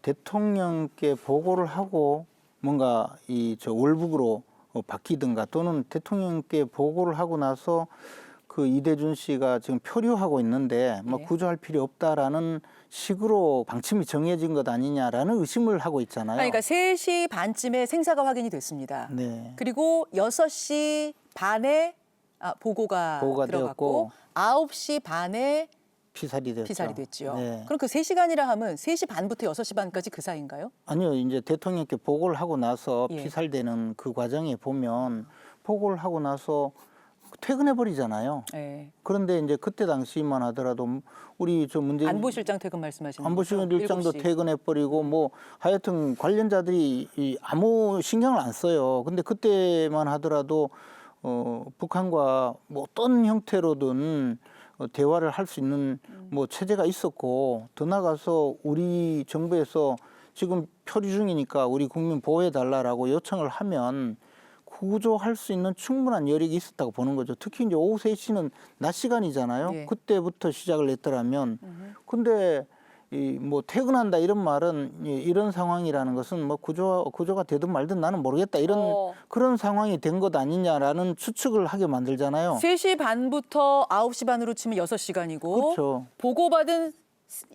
대통령께 보고를 하고 뭔가 월북으로 바뀌든가 또는 대통령께 보고를 하고 나서 그 이대준 씨가 지금 표류하고 있는데 뭐 예. 구조할 필요 없다라는 식으로 방침이 정해진 것 아니냐라는 의심을 하고 있잖아요. 그러니까 3시 반쯤에 생사가 확인이 됐습니다. 네. 그리고 6시 반에 보고가 들어갔고 되었고 9시 반에 피살이 됐죠. 피살이 됐죠. 네. 그럼 그 3시간이라 하면 3시 반부터 6시 반까지 그 사이인가요? 아니요, 이제 대통령께 보고를 하고 나서 예. 피살되는 그 과정에 보면 보고를 하고 나서 퇴근해 버리잖아요. 네. 그런데 이제 그때 당시만 하더라도 우리 저 문재인 안보실장 퇴근 말씀하시는 안보실장도 7시. 퇴근해 버리고 뭐 하여튼 관련자들이 아무 신경을 안 써요. 근데 그때만 하더라도 북한과 뭐 어떤 형태로든 대화를 할 수 있는 뭐 체제가 있었고 더 나아가서 우리 정부에서 지금 표류 중이니까 우리 국민 보호해 달라라고 요청을 하면 구조할 수 있는 충분한 여력이 있었다고 보는 거죠. 특히 이제 오후 3시는 낮 시간이잖아요. 예. 그때부터 시작을 했더라면 근데 뭐 퇴근한다 이런 말은 이런 상황이라는 것은 뭐 구조가 되든 말든 나는 모르겠다 이런 그런 상황이 된 것 아니냐라는 추측을 하게 만들잖아요. 3시 반부터 9시 반으로 치면 6시간이고 그렇죠. 보고받은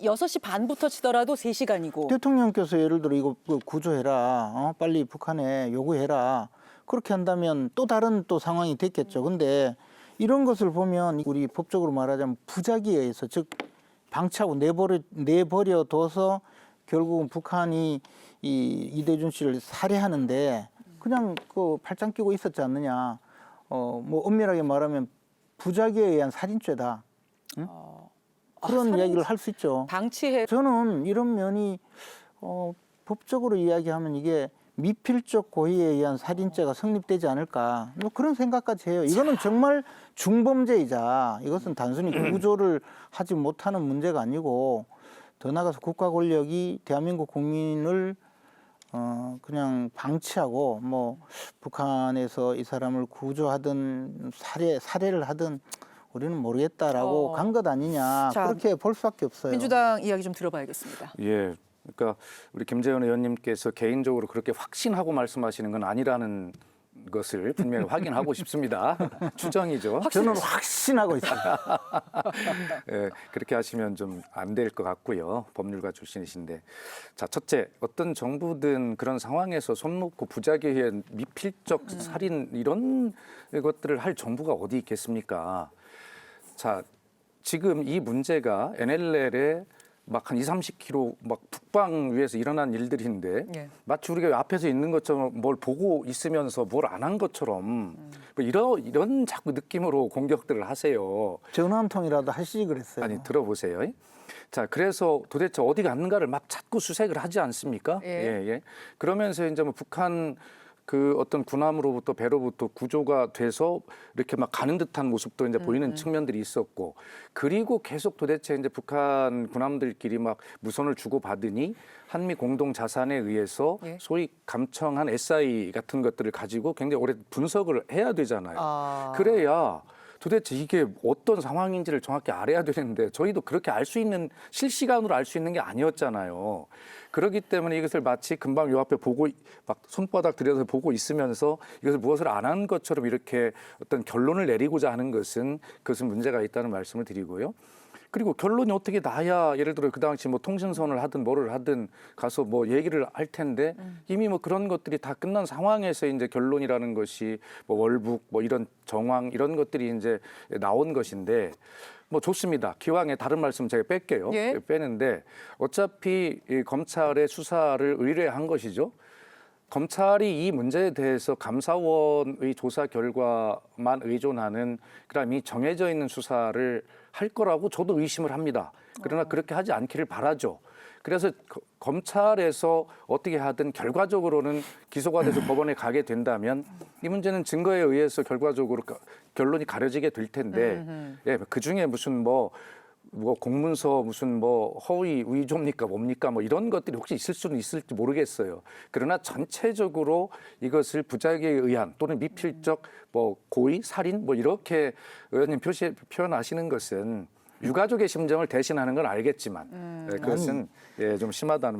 6시 반부터 치더라도 3시간이고 대통령께서 예를 들어 이거 구조해라. 빨리 북한에 요구해라. 그렇게 한다면 또 다른 또 상황이 됐겠죠. 근데 이런 것을 보면 우리 법적으로 말하자면 부작위에 의해서 즉 방치하고 내버려 둬서 결국은 북한이 이대준 씨를 살해하는데 그냥 그 팔짱 끼고 있었지 않느냐. 뭐 엄밀하게 말하면 부작위에 의한 살인죄다. 응? 그런 이야기를 할 수 있죠. 방치해. 저는 이런 면이 법적으로 이야기하면 이게 미필적 고의에 의한 살인죄가 성립되지 않을까 뭐 그런 생각까지 해요. 이거는 정말 중범죄이자 이것은 단순히 구조를 하지 못하는 문제가 아니고 더 나아가서 국가 권력이 대한민국 국민을 그냥 방치하고 뭐 북한에서 이 사람을 구조하든 살해를 하든 우리는 모르겠다라고 간 것 아니냐 자, 그렇게 볼 수밖에 없어요. 민주당 이야기 좀 들어봐야겠습니다. 예. 그러니까 우리 김재원 의원님께서 개인적으로 그렇게 확신하고 말씀하시는 건 아니라는 것을 분명히 확인하고 싶습니다. 추정이죠. 저는 확신하고 있습니다. 예, 그렇게 하시면 좀 안 될 것 같고요. 법률가 출신이신데. 자, 첫째, 어떤 정부든 그런 상황에서 손 놓고 부작위에 미필적 살인 이런 것들을 할 정부가 어디 있겠습니까? 자, 지금 이 문제가 NLL에 막 한 20-30km 막 북방 위에서 일어난 일들인데 예. 마치 우리가 앞에서 있는 것처럼 뭘 보고 있으면서 뭘 안 한 것처럼 뭐 이런 자꾸 느낌으로 공격들을 하세요. 전화 한 통이라도 하시지 그랬어요. 아니 들어보세요. 자, 그래서 도대체 어디 갔는가를 막 자꾸 수색을 하지 않습니까? 예. 그러면서 이제 뭐 북한 그 어떤 군함으로부터 배로부터 구조가 돼서 이렇게 막 가는 듯한 모습도 이제 보이는 측면들이 있었고, 그리고 계속 도대체 이제 북한 군함들끼리 막 무선을 주고 받으니 한미 공동 자산에 의해서 예. 소위 감청한 SI 같은 것들을 가지고 굉장히 오래 분석을 해야 되잖아요. 그래야 도대체 이게 어떤 상황인지를 정확히 알아야 되는데 저희도 그렇게 알 수 있는 실시간으로 알 수 있는 게 아니었잖아요. 그렇기 때문에 이것을 마치 금방 요 앞에 보고 막 손바닥 들여서 보고 있으면서 이것을 무엇을 안 한 것처럼 이렇게 어떤 결론을 내리고자 하는 것은 그것은 문제가 있다는 말씀을 드리고요. 그리고 결론이 어떻게 나야 예를 들어 그 당시 뭐 통신선을 하든 뭐를 하든 가서 뭐 얘기를 할 텐데 이미 뭐 그런 것들이 다 끝난 상황에서 이제 결론이라는 것이 뭐 월북 뭐 이런 정황 이런 것들이 이제 나온 것인데 뭐 좋습니다. 기왕에 다른 말씀 제가 뺄게요. 예. 빼는데 어차피 이 검찰의 수사를 의뢰한 것이죠. 검찰이 이 문제에 대해서 감사원의 조사 결과만 의존하는 그럼 이 정해져 있는 수사를 할 거라고 저도 의심을 합니다. 그러나 그렇게 하지 않기를 바라죠. 그래서 검찰에서 어떻게 하든 결과적으로는 기소가 돼서 법원에 가게 된다면 이 문제는 증거에 의해서 결과적으로 결론이 가려지게 될 텐데 예, 그중에 무슨 뭐 공문서 무슨 뭐 허위 위조입니까 뭡니까 뭐 이런 것들이 혹시 있을 수는 있을지 모르겠어요. 그러나 전체적으로 이것을 부작위에 의한 또는 미필적 뭐 고의 살인 뭐 이렇게 의원님 표현하시는 것은 유가족의 심정을 대신하는 건 알겠지만 그것은 좀 심하다는